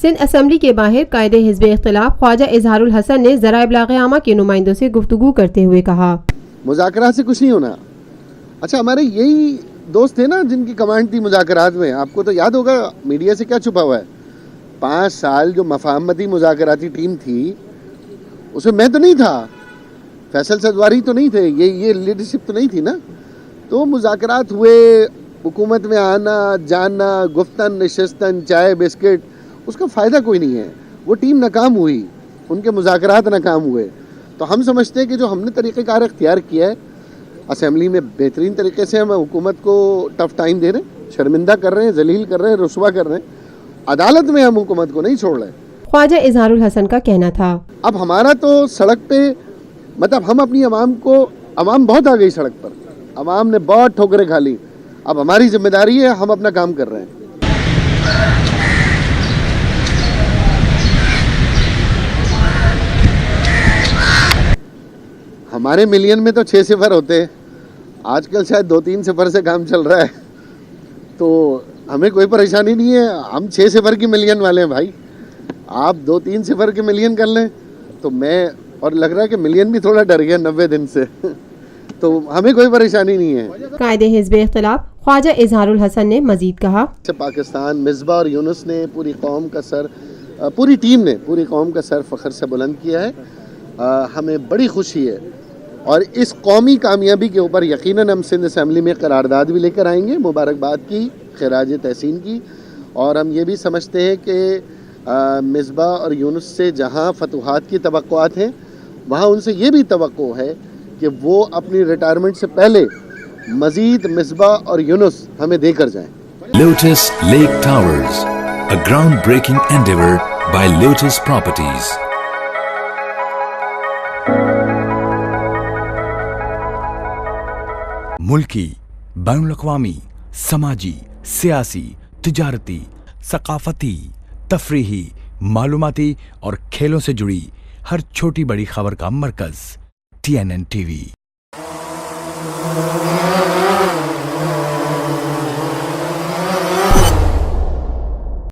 Sindh assembly کے باہر قائد حزب اختلاف خواجہ اظہار الحسن نے ذرائع ابلاغ عامہ کے نمائندوں سے گفتگو کرتے ہوئے کہا مذاکرات سے کچھ نہیں ہونا. اچھا ہمارے یہی دوست تھے نا جن کی کمانڈ تھی مذاکرات میں, آپ کو تو یاد ہوگا میڈیا سے کیا چھپا ہوا ہے. 5 سال جو مفاہمتی مذاکراتی ٹیم تھی اس میں میں تو نہیں تھا, فیصل سدواری تو نہیں تھے, یہ لیڈرشپ تو نہیں تھی نا. تو مذاکرات ہوئے, حکومت میں آنا جانا, گفتن نشستن, چائے بسکٹ, اس کا فائدہ کوئی نہیں ہے. وہ ٹیم ناکام ہوئی, ان کے مذاکرات ناکام ہوئے. تو ہم سمجھتے ہیں کہ جو ہم نے طریقہ کار اختیار کیا ہے اسمبلی میں, بہترین طریقے سے ہم حکومت کو ٹف ٹائم دے رہے ہیں, شرمندہ کر رہے ہیں, ذلیل کر رہے ہیں, رسوا کر رہے ہیں. عدالت میں ہم حکومت کو نہیں چھوڑ رہے. خواجہ اظہار الحسن کا کہنا تھا اب ہمارا تو سڑک پہ, مطلب ہم اپنی عوام بہت آ گئی سڑک پر, عوام نے بہت ٹھوکریں کھا لی. اب ہماری ذمہ داری ہے, ہم اپنا کام کر رہے ہیں. ہمارے ملین میں تو 6 صفر ہوتے ہیں, آج کل شاید 2-3 صفر سے کام چل رہا ہے. تو ہمیں کوئی پریشانی نہیں ہے, ہم 6 صفر کی ملین والے ہیں بھائی. آپ 2-3 صفر کے ملین کر لیں تو میں, اور لگ رہا ہے کہ ملین بھی تھوڑا ڈر گیا 90 دن سے, تو ہمیں کوئی پریشانی نہیں ہے. قائد حزب اختلاف خواجہ اظہار الحسن نے مزید کہا پاکستان مصباح اور یونس نے پوری قوم کا سر, پوری ٹیم نے پوری قوم کا سر فخر سے بلند کیا ہے. ہمیں بڑی خوشی ہے, اور اس قومی کامیابی کے اوپر یقیناً ہم سندھ اسمبلی میں قرارداد بھی لے کر آئیں گے, مبارکباد کی, خراج تحسین کی. اور ہم یہ بھی سمجھتے ہیں کہ مصباح اور یونس سے جہاں فتوحات کی توقعات ہیں, وہاں ان سے یہ بھی توقع ہے کہ وہ اپنی ریٹائرمنٹ سے پہلے مزید مصباح اور یونس ہمیں دے کر جائیں. Lotus Lake Towers, a groundbreaking endeavor by Lotus Properties. ملکی, بین الاقوامی, سماجی, سیاسی, تجارتی, ثقافتی, تفریحی, معلوماتی اور کھیلوں سے جڑی ہر چھوٹی بڑی خبر کا مرکز TNN TV.